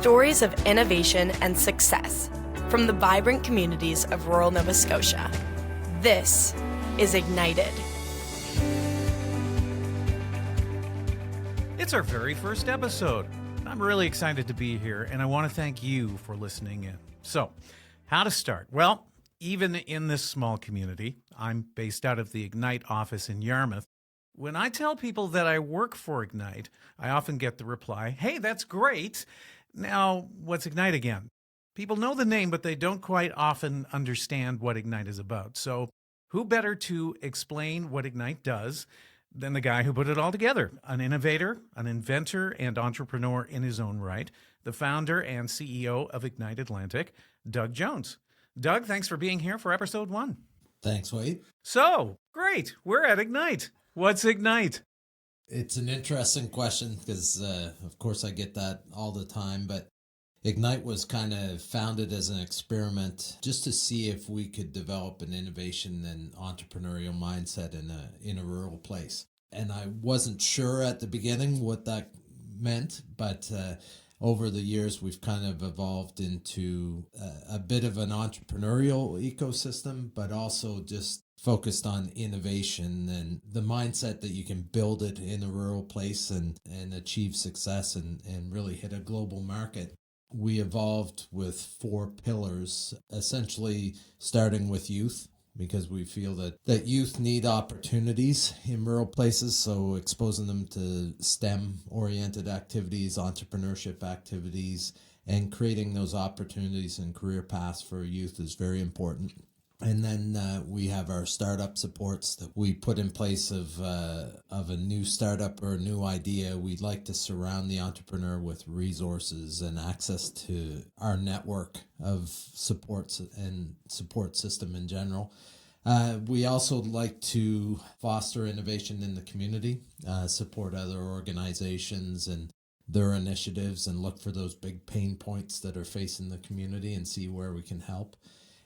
Stories of innovation and success from the vibrant communities of rural Nova Scotia. This is Ignited. It's our very first episode. I'm really excited to be here, and I want to thank you for listening in. So, how to start? Well, even in this small community, I'm based out of the Ignite office in Yarmouth. When I tell people that I work for Ignite, I often get the reply, "Hey, that's great. Now, what's Ignite again?" People know the name, but they don't quite often understand what Ignite is about. So who better to explain what Ignite does than the guy who put it all together? An innovator, an inventor, and entrepreneur in his own right, the founder and CEO of Ignite Atlantic, Doug Jones. Doug, thanks for being here for episode 1. Thanks, Wade. So, great. We're at Ignite. What's Ignite? It's an interesting question because, of course, I get that all the time. But Ignite was kind of founded as an experiment just to see if we could develop an innovation and entrepreneurial mindset in a rural place. And I wasn't sure at the beginning what that meant, but over the years, we've kind of evolved into a bit of an entrepreneurial ecosystem, but also just focused on innovation and the mindset that you can build it in a rural place and achieve success and really hit a global market. We evolved with 4 pillars, essentially starting with youth, because we feel that youth need opportunities in rural places. So exposing them to STEM-oriented activities, entrepreneurship activities, and creating those opportunities and career paths for youth is very important. And then we have our startup supports that we put in place of a new startup or a new idea. We'd like to surround the entrepreneur with resources and access to our network of supports and support system in general. We also like to foster innovation in the community, support other organizations and their initiatives, and look for those big pain points that are facing the community and see where we can help.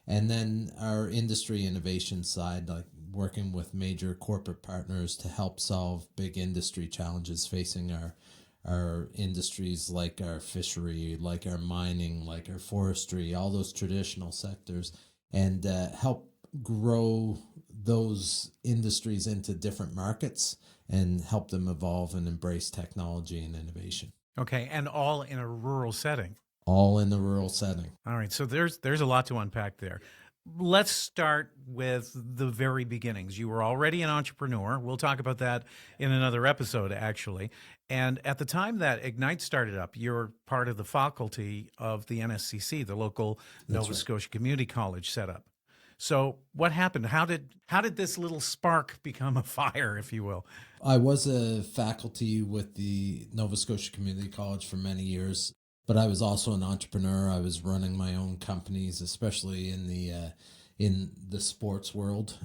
And then our industry innovation side, like working with major corporate partners to help solve big industry challenges facing our industries, like our fishery, like our mining, like our forestry, all those traditional sectors, and help grow those industries into different markets and help them evolve and embrace technology and innovation. Okay, and all in a rural setting. All in the rural setting. All right, so there's a lot to unpack there. Let's start with the very beginnings. You were already an entrepreneur. We'll talk about that in another episode, actually. And at the time that Ignite started up, you're part of the faculty of the NSCC, the local Nova Scotia Community College setup. So what happened? How did this little spark become a fire, if you will? I was a faculty with the Nova Scotia Community College for many years. But I was also an entrepreneur. I was running my own companies, especially in the sports world,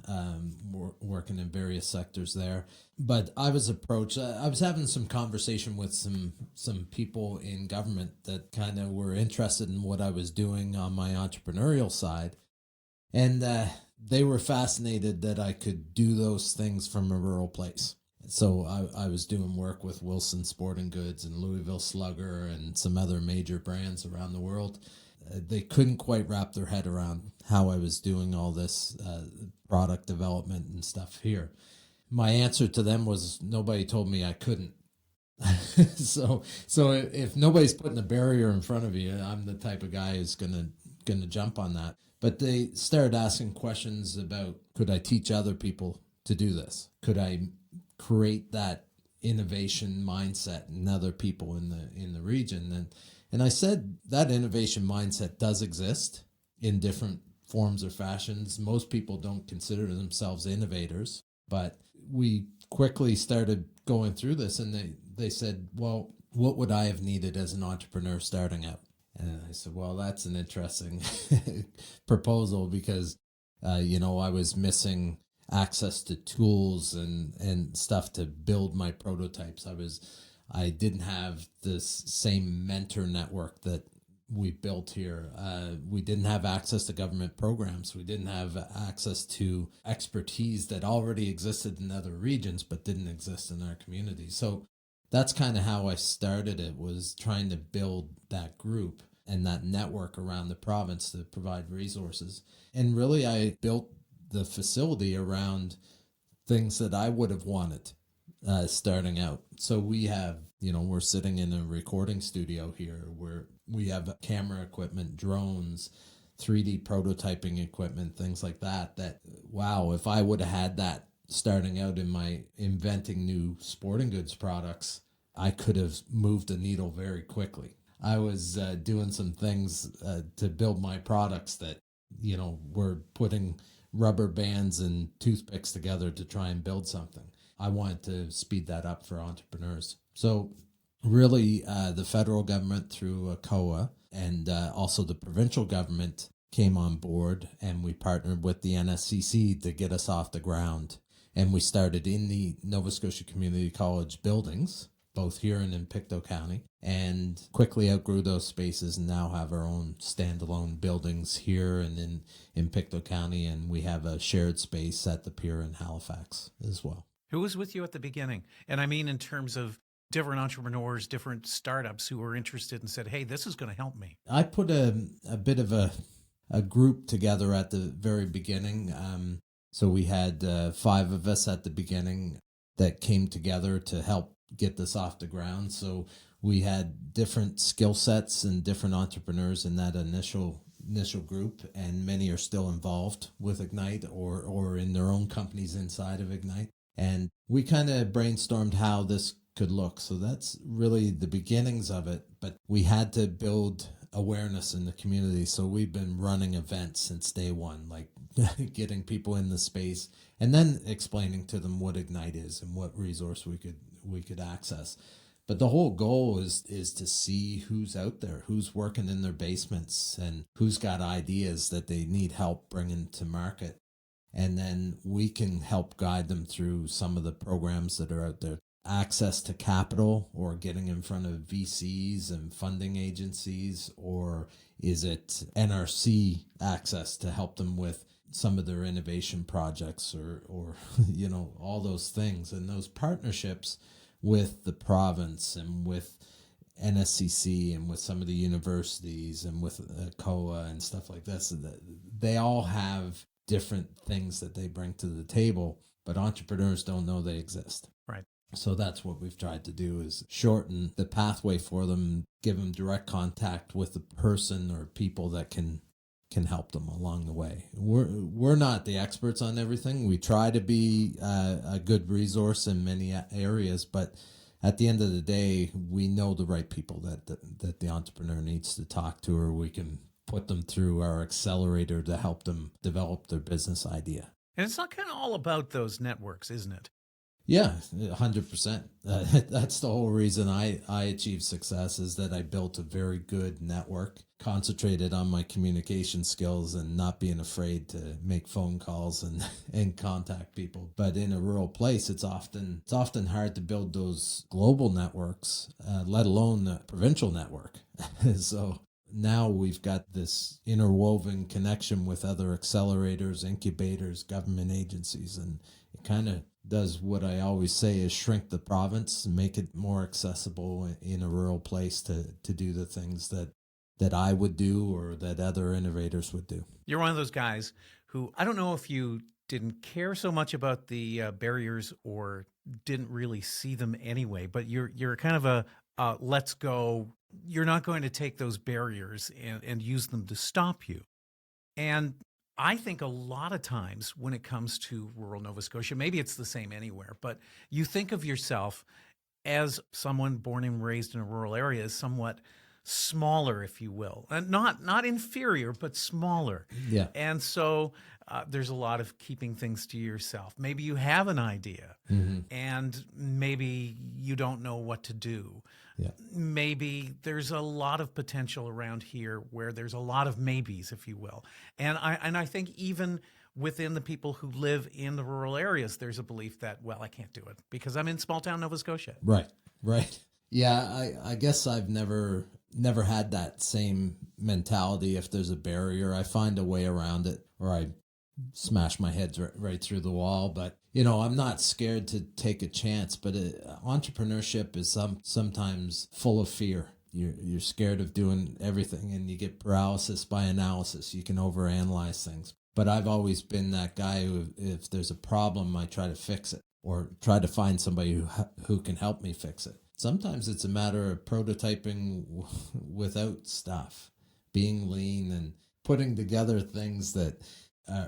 working in various sectors there. But I was approached. I was having some conversation with some people in government that kind of were interested in what I was doing on my entrepreneurial side, and they were fascinated that I could do those things from a rural place. So I was doing work with Wilson Sporting Goods and Louisville Slugger and some other major brands around the world. They couldn't quite wrap their head around how I was doing all this product development and stuff here. My answer to them was nobody told me I couldn't. So if nobody's putting a barrier in front of you, I'm the type of guy who's gonna jump on that. But they started asking questions about, could I teach other people to do this? Could I create that innovation mindset in other people in the region? And I said that innovation mindset does exist in different forms or fashions. Most people don't consider themselves innovators, but we quickly started going through this, and they said, well, what would I have needed as an entrepreneur starting out? And I said, well, that's an interesting proposal because, I was missing access to tools and stuff to build my prototypes. I didn't have this same mentor network that we built here. We didn't have access to government programs. We didn't have access to expertise that already existed in other regions but didn't exist in our community. So that's kind of how I started it, was trying to build that group and that network around the province to provide resources. And really, I built the facility around things that I would have wanted starting out. So we have, we're sitting in a recording studio here where we have camera equipment, drones, 3D prototyping equipment, things like that. Wow, if I would have had that starting out in my inventing new sporting goods products, I could have moved the needle very quickly. I was doing some things to build my products that, were putting rubber bands and toothpicks together to try and build something. I wanted to speed that up for entrepreneurs. So really, the federal government through COA and also the provincial government came on board, and we partnered with the NSCC to get us off the ground. And we started in the Nova Scotia Community College buildings, both here and in Pictou County, and quickly outgrew those spaces and now have our own standalone buildings here and in Pictou County. And we have a shared space at the pier in Halifax as well. Who was with you at the beginning? And I mean, in terms of different entrepreneurs, different startups who were interested and said, hey, this is going to help me. I put a bit of a group together at the very beginning. So we had 5 of us at the beginning that came together to help get this off the ground. So we had different skill sets and different entrepreneurs in that initial group, and many are still involved with Ignite or in their own companies inside of Ignite. And we kind of brainstormed how this could look. So that's really the beginnings of it. But we had to build awareness in the community. So we've been running events since day one, like getting people in the space and then explaining to them what Ignite is and what resource we could access. But the whole goal is to see who's out there, who's working in their basements, and who's got ideas that they need help bringing to market. And then we can help guide them through some of the programs that are out there. Access to capital, or getting in front of VCs and funding agencies, or is it NRC access to help them with some of their innovation projects, or all those things, and those partnerships with the province and with NSCC and with some of the universities and with COA and stuff like this. So that they all have different things that they bring to the table, but entrepreneurs don't know they exist. Right. So that's what we've tried to do, is shorten the pathway for them, give them direct contact with the person or people that can help them along the way. We're not the experts on everything. We try to be a good resource in many areas, but at the end of the day, we know the right people that the entrepreneur needs to talk to, or we can put them through our accelerator to help them develop their business idea. And it's not kind of all about those networks, isn't it? Yeah, 100%. That's the whole reason I achieved success, is that I built a very good network, concentrated on my communication skills and not being afraid to make phone calls and contact people. But in a rural place, it's often hard to build those global networks, let alone the provincial network. So now we've got this interwoven connection with other accelerators, incubators, government agencies, and it kind of does what I always say is shrink the province and make it more accessible in a rural place to do the things that I would do or that other innovators would do. You're one of those guys who, I don't know if you didn't care so much about the barriers or didn't really see them anyway, but you're kind of a let's go. You're not going to take those barriers and use them to stop you. And I think a lot of times when it comes to rural Nova Scotia, maybe it's the same anywhere, but you think of yourself as someone born and raised in a rural area as somewhat smaller, if you will, and not inferior, but smaller. Yeah. And so there's a lot of keeping things to yourself. Maybe you have an idea, and maybe you don't know what to do. Yeah. Maybe there's a lot of potential around here where there's a lot of maybes, if you will. And I think even within the people who live in the rural areas, there's a belief that, well, I can't do it because I'm in small town Nova Scotia. Right. Yeah, I guess I've never had that same mentality. If there's a barrier, I find a way around it, or smash my head right through the wall. But, I'm not scared to take a chance, but entrepreneurship is sometimes full of fear. You're scared of doing everything, and you get paralysis by analysis. You can overanalyze things. But I've always been that guy who, if there's a problem, I try to fix it or try to find somebody who can help me fix it. Sometimes it's a matter of prototyping without stuff, being lean and putting together things that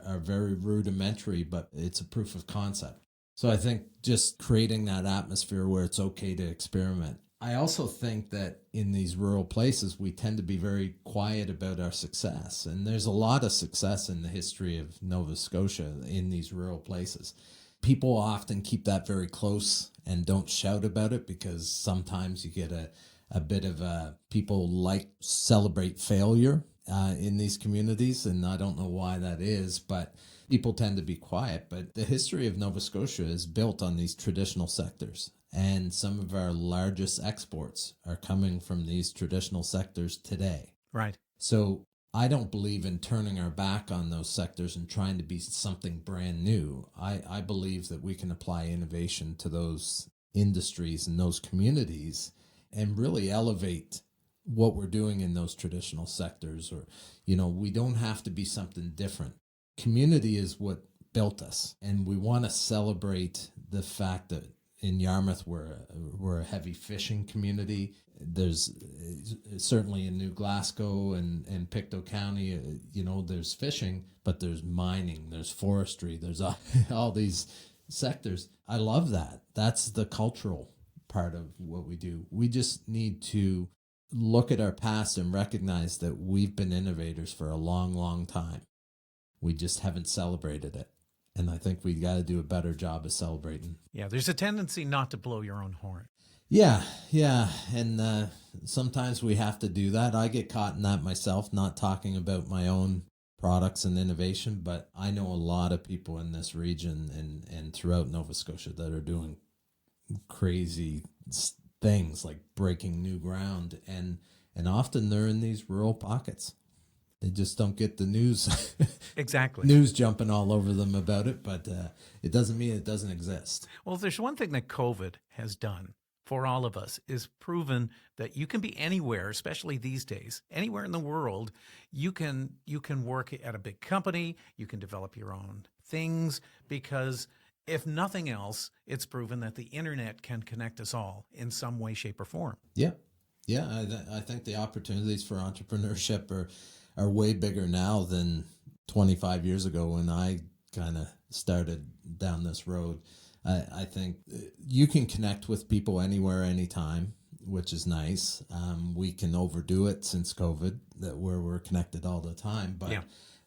are very rudimentary, but it's a proof of concept. So I think just creating that atmosphere where it's okay to experiment. I also think that in these rural places, we tend to be very quiet about our success. And there's a lot of success in the history of Nova Scotia in these rural places. People often keep that very close and don't shout about it because sometimes you get a bit of people celebrate failure in these communities. And I don't know why that is, but people tend to be quiet. But the history of Nova Scotia is built on these traditional sectors. And some of our largest exports are coming from these traditional sectors today. Right. So I don't believe in turning our back on those sectors and trying to be something brand new. I believe that we can apply innovation to those industries and those communities and really elevate what we're doing in those traditional sectors. Or, we don't have to be something different. Community is what built us. And we want to celebrate the fact that in Yarmouth, we're a heavy fishing community. There's certainly in New Glasgow and Pictou County, there's fishing, but there's mining, there's forestry, there's all these sectors. I love that. That's the cultural part of what we do. We just need to look at our past and recognize that we've been innovators for a long, long time. We just haven't celebrated it. And I think we got to do a better job of celebrating. Yeah, there's a tendency not to blow your own horn. Yeah. And sometimes we have to do that. I get caught in that myself, not talking about my own products and innovation, but I know a lot of people in this region and throughout Nova Scotia that are doing crazy things like breaking new ground. And often they're in these rural pockets. They just don't get the news. Exactly. News jumping all over them about it, but it doesn't mean it doesn't exist. Well, there's one thing that COVID has done for all of us is proven that you can be anywhere, especially these days, anywhere in the world. You can work at a big company. You can develop your own things because if nothing else, it's proven that the internet can connect us all in some way, shape, or form. Yeah. I think the opportunities for entrepreneurship are way bigger now than 25 years ago when I kind of started down this road. I think you can connect with people anywhere, anytime, which is nice. We can overdo it since COVID, where we're connected all the time. But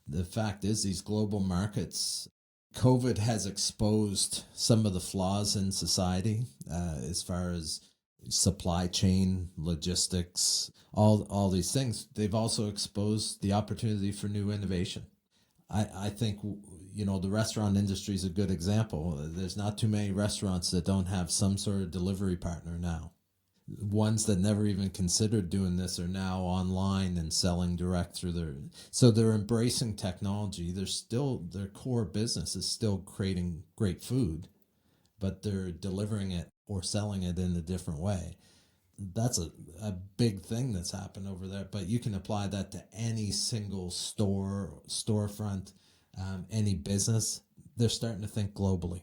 the fact is, these global markets, COVID has exposed some of the flaws in society as far as supply chain, logistics, all these things. They've also exposed the opportunity for new innovation. I think, the restaurant industry is a good example. There's not too many restaurants that don't have some sort of delivery partner now. Ones that never even considered doing this are now online and selling direct through so they're embracing technology. Their core business is still creating great food, but they're delivering it or selling it in a different way. That's a big thing that's happened over there, but you can apply that to any single storefront, any business. They're starting to think globally.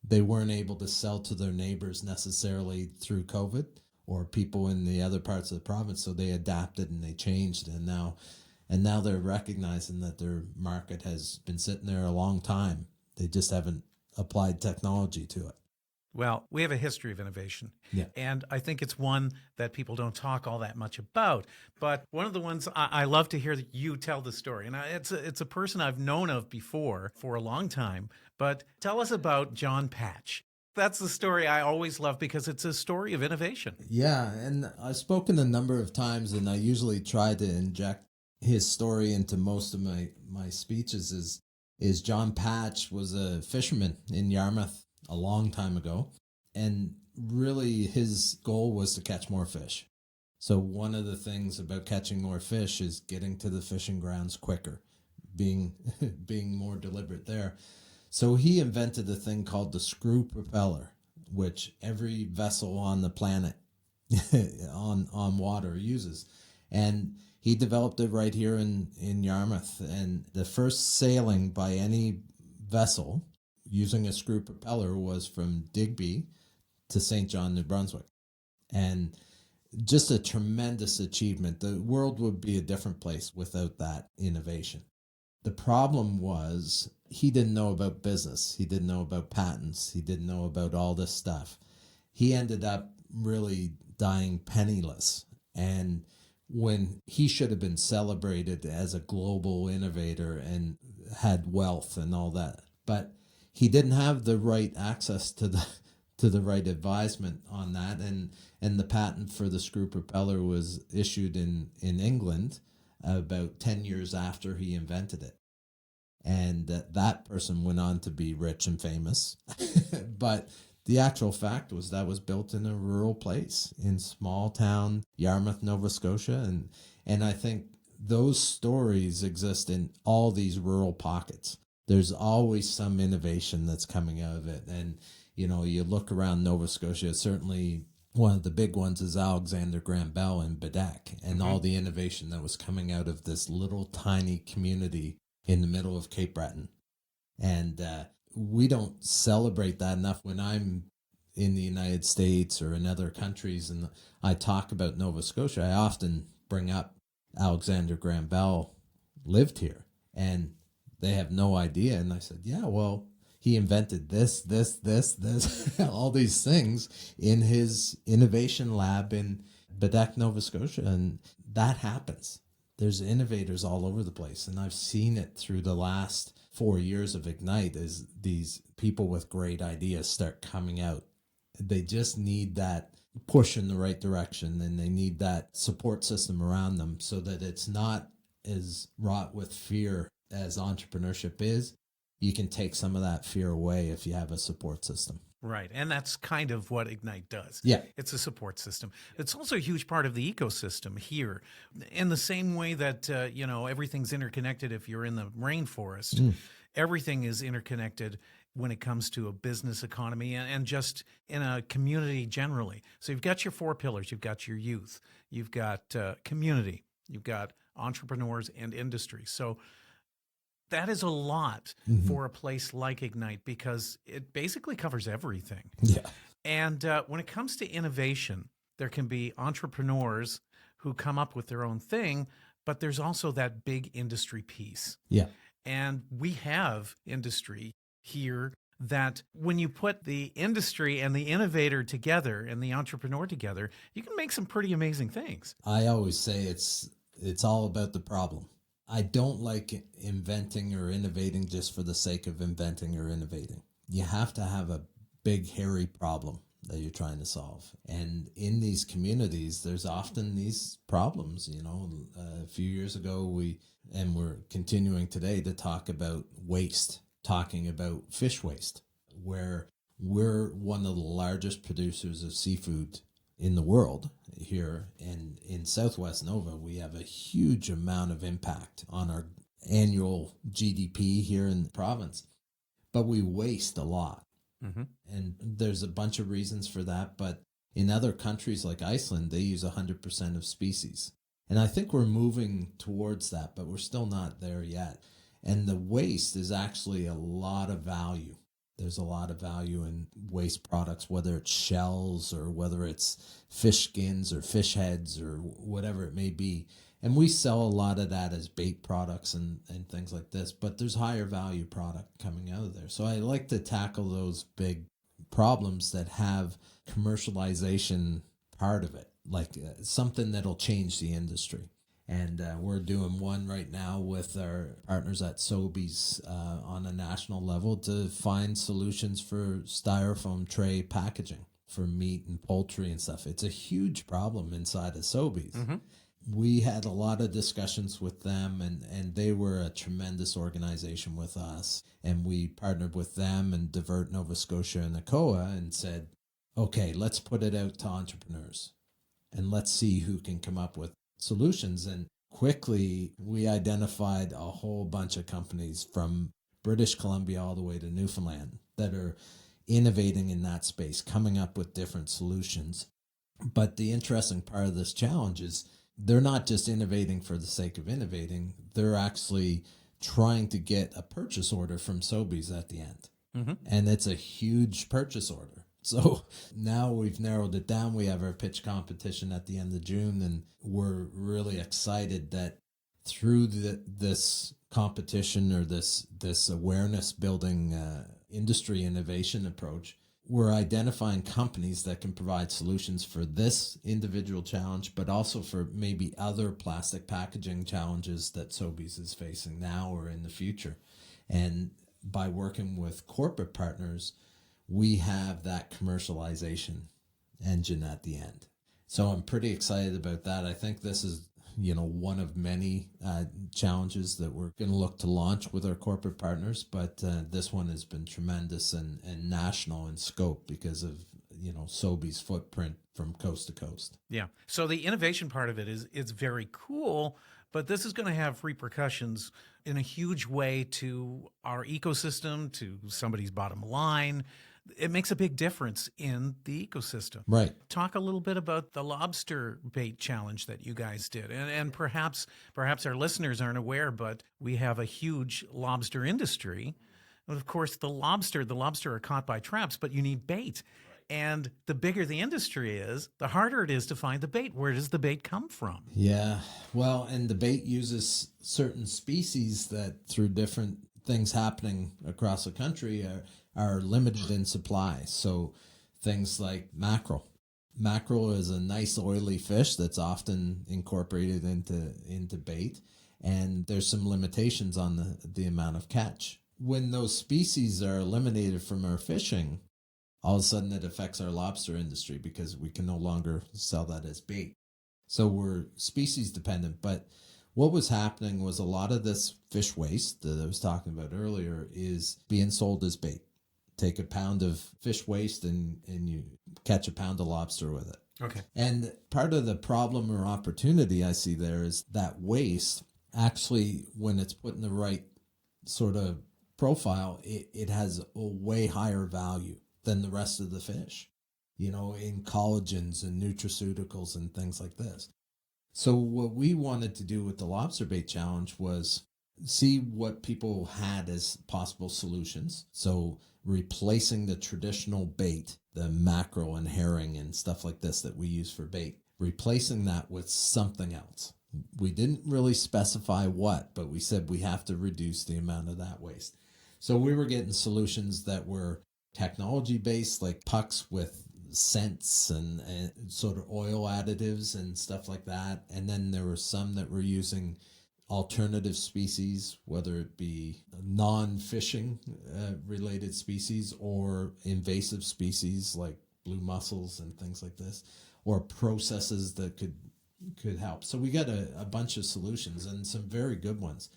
They weren't able to sell to their neighbors necessarily through COVID or people in the other parts of the province, so they adapted and they changed, and now they're recognizing that their market has been sitting there a long time. They just haven't applied technology to it. Well, we have a history of innovation, Yeah. and I think it's one that people don't talk all that much about. But one of the ones I love to hear that you tell the story, and it's a person I've known of before for a long time. But tell us about John Patch. That's the story I always love because it's a story of innovation. Yeah, and I've spoken a number of times, and I usually try to inject his story into most of my speeches. Is John Patch was a fisherman in Yarmouth a long time ago, and really his goal was to catch more fish. So one of the things about catching more fish is getting to the fishing grounds quicker, being being more deliberate there. So he invented a thing called the screw propeller, which every vessel on the planet on water uses. And he developed it right here in Yarmouth. And the first sailing by any vessel using a screw propeller was from Digby to St. John, New Brunswick. And just a tremendous achievement. The world would be a different place without that innovation. The problem was he didn't know about business. He didn't know about patents. He didn't know about all this stuff. He ended up really dying penniless. And when he should have been celebrated as a global innovator and had wealth and all that. But he didn't have the right access to the right advisement on that. And the patent for the screw propeller was issued in England about 10 years after he invented it. And that person went on to be rich and famous. But the actual fact was that was built in a rural place in small town Yarmouth, Nova Scotia. And I think those stories exist in all these rural pockets. There's always some innovation that's coming out of it. And, you know, you look around Nova Scotia, certainly one of the big ones is Alexander Graham Bell in Bedeck, and all the innovation that was coming out of this little tiny community in the middle of Cape Breton. And we don't celebrate that enough. When I'm in the United States or in other countries and I talk about Nova Scotia, I often bring up Alexander Graham Bell lived here, and they have no idea. And I said, yeah, well, he invented this, all these things in his innovation lab in Bedeck, Nova Scotia. And that happens. There's innovators all over the place. And I've seen it through the last 4 years of Ignite as these people with great ideas start coming out. They just need that push in the right direction, and they need that support system around them so that it's not as wrought with fear as entrepreneurship is. You can take some of that fear away if you have a support system. Right. And that's kind of what Ignite does. Yeah. It's a support system. It's also a huge part of the ecosystem here. In the same way that, everything's interconnected if you're in the rainforest, everything is interconnected when it comes to a business economy and just in a community generally. So you've got your 4 pillars. You've got your youth. You've got community. You've got entrepreneurs and industry. So that is a lot for a place like Ignite because it basically covers everything. Yeah. And when it comes to innovation, there can be entrepreneurs who come up with their own thing, but there's also that big industry piece. Yeah. And we have industry here that when you put the industry and the innovator together and the entrepreneur together, you can make some pretty amazing things. I always say it's all about the problem. I don't like inventing or innovating just for the sake of inventing or innovating. You have to have a big, hairy problem that you're trying to solve. And in these communities, there's often these problems. A few years ago, we're continuing today to talk about waste, talking about fish waste, where we're one of the largest producers of seafood in the world here. And in Southwest Nova, we have a huge amount of impact on our annual GDP here in the province. But we waste a lot. And there's a bunch of reasons for that. But in other countries like Iceland, they use 100% of species. And I think we're moving towards that, but we're still not there yet. And the waste is actually a lot of value. There's a lot of value in waste products, whether it's shells or whether it's fish skins or fish heads or whatever it may be. And we sell a lot of that as bait products and things like this, but there's higher value product coming out of there. So I like to tackle those big problems that have commercialization part of it, like something that'll change the industry. And we're doing one right now with our partners at Sobeys on a national level to find solutions for styrofoam tray packaging for meat and poultry and stuff. It's a huge problem inside of Sobeys. We had a lot of discussions with them, and they were a tremendous organization with us. And we partnered with them and Divert Nova Scotia and ACOA and said, okay, let's put it out to entrepreneurs and let's see who can come up with solutions. And quickly we identified a whole bunch of companies from British Columbia all the way to Newfoundland that are innovating in that space, coming up with different solutions. But the interesting part of this challenge is they're not just innovating for the sake of innovating, they're actually trying to get a purchase order from Sobeys at the end. Mm-hmm. And it's a huge purchase order. So now we've narrowed it down. We have our pitch competition at the end of June, and we're really excited that through this competition or this awareness building industry innovation approach, we're identifying companies that can provide solutions for this individual challenge, but also for maybe other plastic packaging challenges that Sobeys is facing now or in the future. And by working with corporate partners, we have that commercialization engine at the end. So I'm pretty excited about that. I think this is, one of many challenges that we're going to look to launch with our corporate partners. But this one has been tremendous and national in scope because of, Sobeys' footprint from coast to coast. Yeah. So the innovation part of it is very cool, but this is going to have repercussions in a huge way to our ecosystem, to somebody's bottom line. It makes a big difference in the ecosystem. Right. Talk a little bit about the lobster bait challenge that you guys did. And perhaps our listeners aren't aware, but we have a huge lobster industry. And of course, the lobster are caught by traps, but you need bait. And the bigger the industry is, the harder it is to find the bait. Where does the bait come from? Yeah. Well, and the bait uses certain species that through different things happening across the country are limited in supply. So things like mackerel. Mackerel is a nice oily fish that's often incorporated into bait, and there's some limitations on the amount of catch. When those species are eliminated from our fishing, all of a sudden it affects our lobster industry because we can no longer sell that as bait. So we're species dependent, but what was happening was a lot of this fish waste that I was talking about earlier is being sold as bait. Take a pound of fish waste and you catch a pound of lobster with it. Okay. And part of the problem or opportunity I see there is that waste actually, when it's put in the right sort of profile, it has a way higher value than the rest of the fish, in collagens and nutraceuticals and things like this. So what we wanted to do with the lobster bait challenge was see what people had as possible solutions. So replacing the traditional bait, the mackerel and herring and stuff like this that we use for bait, replacing that with something else. We didn't really specify what, but we said we have to reduce the amount of that waste. So we were getting solutions that were technology based, like pucks with scents and sort of oil additives and stuff like that. And then there were some that were using alternative species, whether it be non-fishing related species or invasive species like blue mussels and things like this, or processes that could help. So we got a bunch of solutions and some very good ones.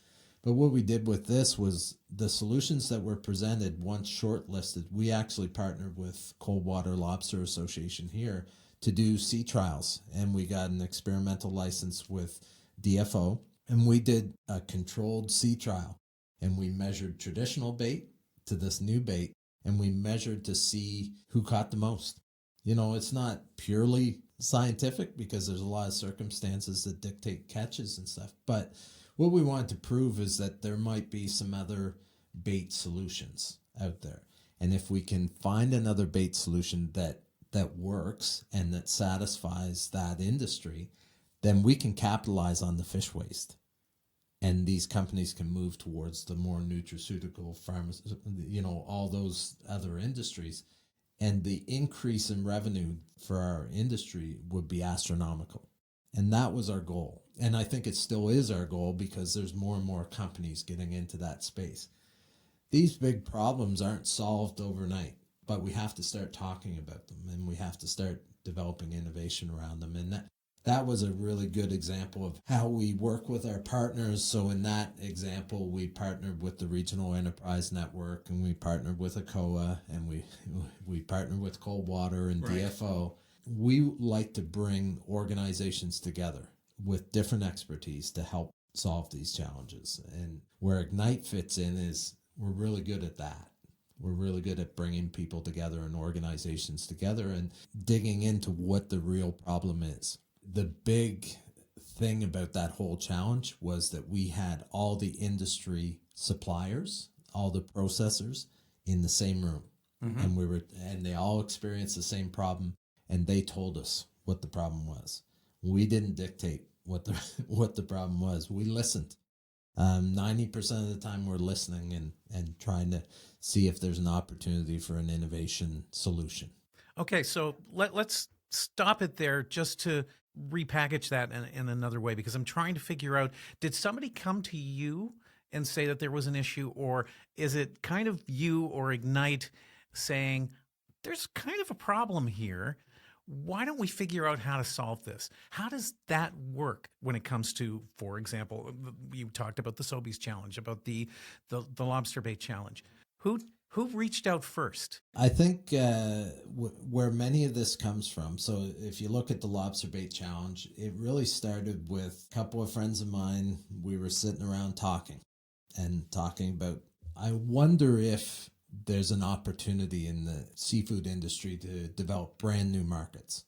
But what we did with this was the solutions that were presented, once shortlisted, we actually partnered with Coldwater Lobster Association here to do sea trials. And we got an experimental license with DFO. And we did a controlled sea trial. And we measured traditional bait to this new bait. And we measured to see who caught the most. It's not purely scientific because there's a lot of circumstances that dictate catches and stuff. But what we wanted to prove is that there might be some other bait solutions out there. And if we can find another bait solution that works and that satisfies that industry, then we can capitalize on the fish waste. And these companies can move towards the more nutraceutical farms, all those other industries. And the increase in revenue for our industry would be astronomical. And that was our goal. And I think it still is our goal because there's more and more companies getting into that space. These big problems aren't solved overnight, but we have to start talking about them and we have to start developing innovation around them. And that was a really good example of how we work with our partners. So in that example, we partnered with the Regional Enterprise Network and we partnered with ACOA and we partnered with Coldwater and DFO. We like to bring organizations together with different expertise to help solve these challenges. And where Ignite fits in is we're really good at that. We're really good at bringing people together and organizations together and digging into what the real problem is. The big thing about that whole challenge was that we had all the industry suppliers, all the processors in the same room. And they all experienced the same problem, and they told us what the problem was. We didn't dictate what the problem was. We listened. 90% of the time we're listening and trying to see if there's an opportunity for an innovation solution. Okay, so let's stop it there just to repackage that in another way, because I'm trying to figure out, did somebody come to you and say that there was an issue, or is it kind of you or Ignite saying, there's kind of a problem here? Why don't we figure out how to solve this? How does that work when it comes to, for example, you talked about the Sobeys challenge, about the lobster bait challenge. Who reached out first? I think where many of this comes from, so if you look at the lobster bait challenge, it really started with a couple of friends of mine. We were sitting around talking about, I wonder if there's an opportunity in the seafood industry to develop brand new markets.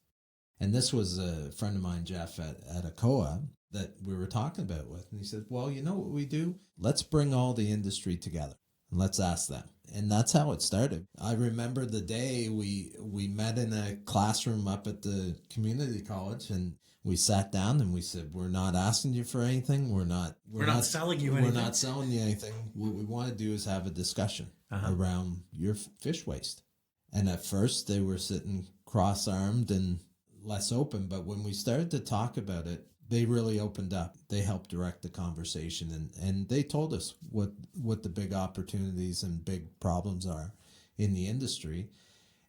And this was a friend of mine, Jeff, at ACOA that we were talking about with. And he said, well, you know what we do? Let's bring all the industry together and let's ask them. And that's how it started. I remember the day we met in a classroom up at the community college, and we sat down and we said, we're not asking you for anything. We're not selling you anything. We're not selling you anything. What we want to do is have a discussion around your fish waste. And at first they were sitting cross-armed and less open. But when we started to talk about it, they really opened up. They helped direct the conversation, and they told us what the big opportunities and big problems are in the industry.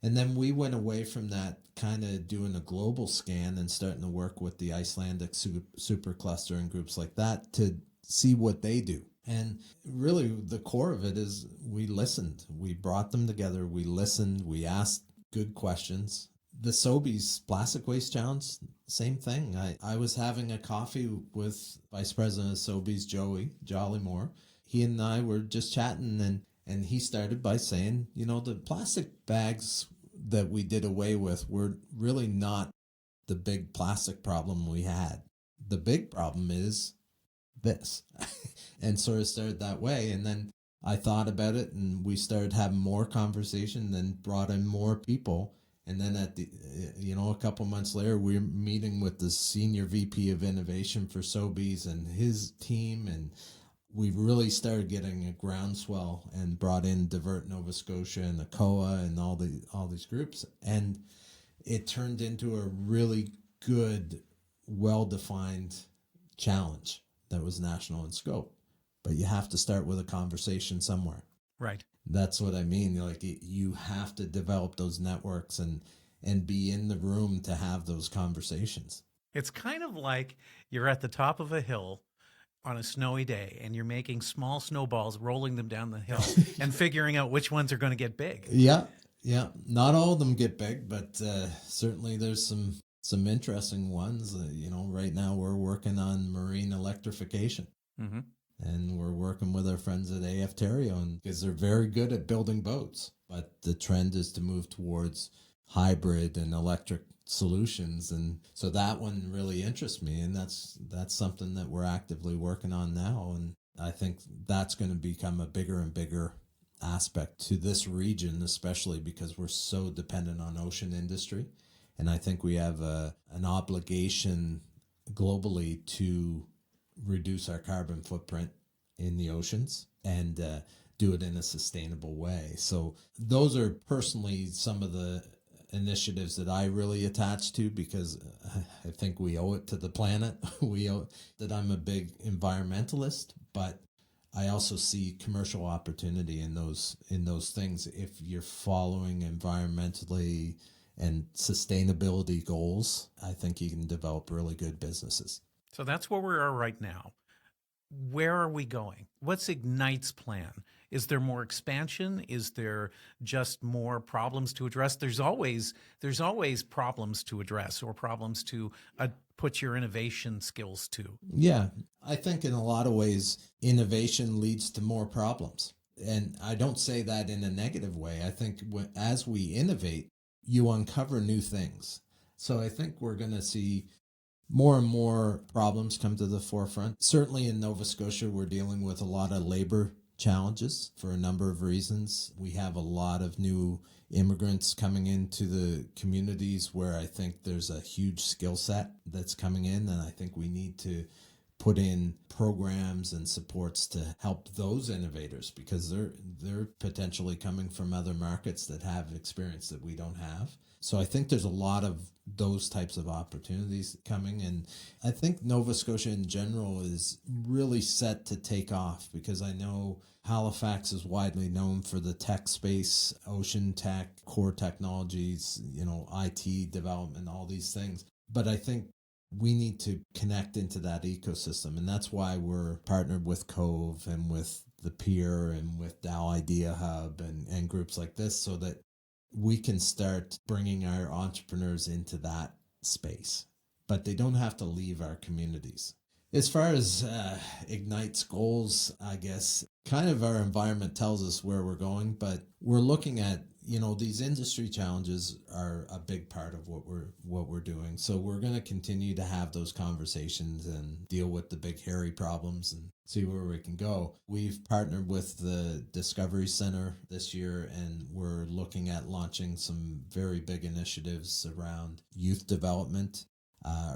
And then we went away from that, kind of doing a global scan and starting to work with the Icelandic supercluster and groups like that to see what they do. And really the core of it is we listened. We brought them together. We listened. We asked good questions. The Sobeys Plastic Waste Challenge, same thing. I was having a coffee with Vice President of Sobeys, Joey Jollymore. He and I were just chatting, and he started by saying, the plastic bags that we did away with were really not the big plastic problem we had. The big problem is this. And sort of started that way. And then I thought about it, and we started having more conversation, then brought in more people. And then at the, a couple months later, we were meeting with the senior VP of innovation for Sobeys and his team. And we really started getting a groundswell and brought in Divert Nova Scotia and ACOA and all these groups. And it turned into a really good, well-defined challenge that was national in scope. But you have to start with a conversation somewhere. Right. That's what I mean. Like, you have to develop those networks and be in the room to have those conversations. It's kind of like you're at the top of a hill on a snowy day and you're making small snowballs, rolling them down the hill and figuring out which ones are going to get big. Yeah. Not all of them get big, but certainly there's some interesting ones. Right now we're working on marine electrification. Mm-hmm. And we're working with our friends at AF Terrio, because they're very good at building boats. But the trend is to move towards hybrid and electric solutions. And so that one really interests me. And that's something that we're actively working on now. And I think that's going to become a bigger and bigger aspect to this region, especially because we're so dependent on ocean industry. And I think we have an obligation globally to reduce our carbon footprint in the oceans and do it in a sustainable way. So those are personally some of the initiatives that I really attach to, because I think we owe it to the planet. We owe that. I'm a big environmentalist, but I also see commercial opportunity in those things. If you're following environmentally and sustainability goals, I think you can develop really good businesses. So that's where we are right now. Where are we going? What's Ignite's plan? Is there more expansion? Is there just more problems to address? There's always problems to address, or problems to put your innovation skills to. Yeah, I think in a lot of ways, innovation leads to more problems. And I don't say that in a negative way. I think as we innovate, you uncover new things. So I think we're going to see more and more problems come to the forefront. Certainly in Nova Scotia, we're dealing with a lot of labor challenges for a number of reasons. We have a lot of new immigrants coming into the communities where I think there's a huge skill set that's coming in, and I think we need to put in programs and supports to help those innovators, because they're potentially coming from other markets that have experience that we don't have. So I think there's a lot of those types of opportunities coming, and I think Nova Scotia in general is really set to take off, because I know Halifax is widely known for the tech space, ocean tech, core technologies, IT development, all these things. But I think we need to connect into that ecosystem, and that's why we're partnered with Cove and with the Peer and with Dow Idea Hub and groups like this, so that we can start bringing our entrepreneurs into that space, but they don't have to leave our communities. As far as Ignite's goals, I guess kind of our environment tells us where we're going, but we're looking at, these industry challenges are a big part of what we're doing. So we're going to continue to have those conversations and deal with the big hairy problems and see where we can go. We've partnered with the Discovery Center this year, and we're looking at launching some very big initiatives around youth development,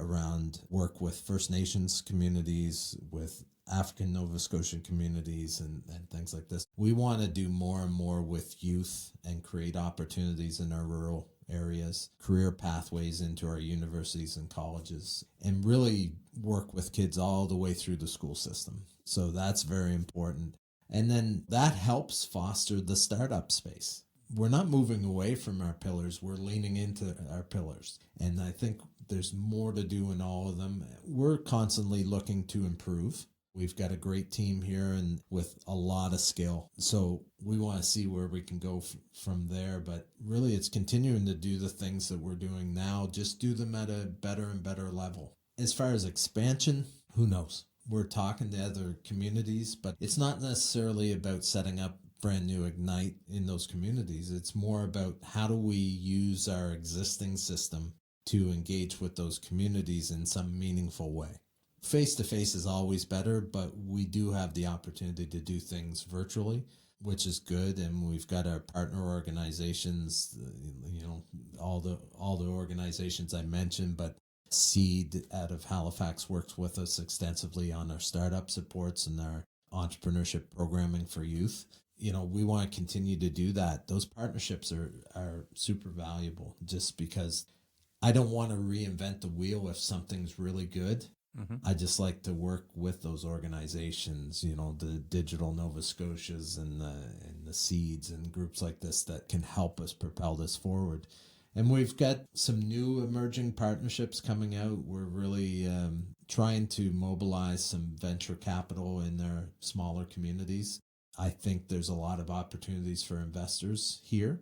around work with First Nations communities, with African Nova Scotian communities and things like this. We want to do more and more with youth and create opportunities in our rural areas, career pathways into our universities and colleges, and really work with kids all the way through the school system. So that's very important. And then that helps foster the startup space. We're not moving away from our pillars. We're leaning into our pillars. And I think there's more to do in all of them. We're constantly looking to improve. We've got a great team here and with a lot of skill. So we want to see where we can go from there. But really, it's continuing to do the things that we're doing now, just do them at a better and better level. As far as expansion, who knows? We're talking to other communities, but it's not necessarily about setting up brand new Ignite in those communities. It's more about how do we use our existing system to engage with those communities in some meaningful way. Face-to-face is always better, but we do have the opportunity to do things virtually, which is good. And we've got our partner organizations, all the organizations I mentioned, but Seed out of Halifax works with us extensively on our startup supports and our entrepreneurship programming for youth. We want to continue to do that. Those partnerships are super valuable, just because I don't want to reinvent the wheel if something's really good. Mm-hmm. I just like to work with those organizations, the Digital Nova Scotias and the Seeds and groups like this that can help us propel this forward. And we've got some new emerging partnerships coming out. We're really trying to mobilize some venture capital in their smaller communities. I think there's a lot of opportunities for investors here,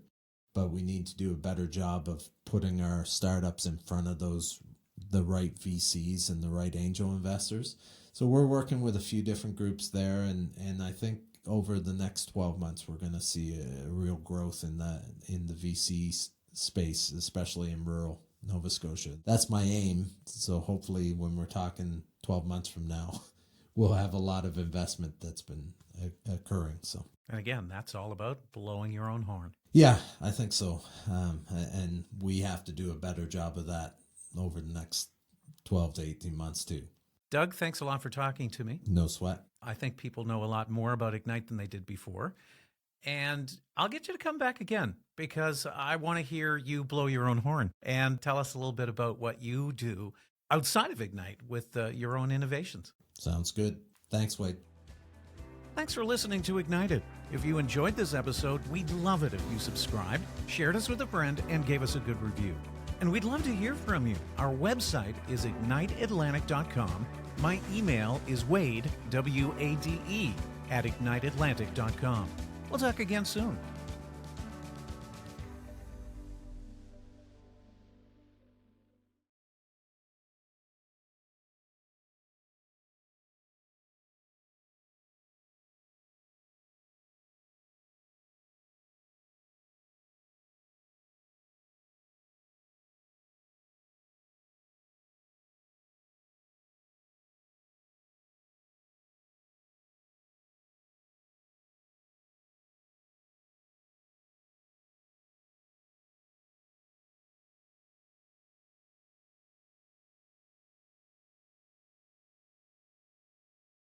but we need to do a better job of putting our startups in front of the right VCs and the right angel investors. So we're working with a few different groups there, and I think over the next 12 months we're going to see a real growth in the VC space, especially in rural Nova Scotia. That's my aim. So hopefully when we're talking 12 months from now, we'll have a lot of investment that's been occurring. So, and again, that's all about blowing your own horn. Yeah, I think so. And we have to do a better job of that over the next 12 to 18 months too. Doug, thanks a lot for talking to me. No sweat. I think people know a lot more about Ignite than they did before. And I'll get you to come back again, because I want to hear you blow your own horn and tell us a little bit about what you do outside of Ignite with your own innovations. Sounds good. Thanks, Wade. Thanks for listening to Ignited. If you enjoyed this episode, we'd love it if you subscribed, shared us with a friend, and gave us a good review. And we'd love to hear from you. Our website is igniteatlantic.com. My email is Wade, W-A-D-E, at igniteatlantic.com. We'll talk again soon.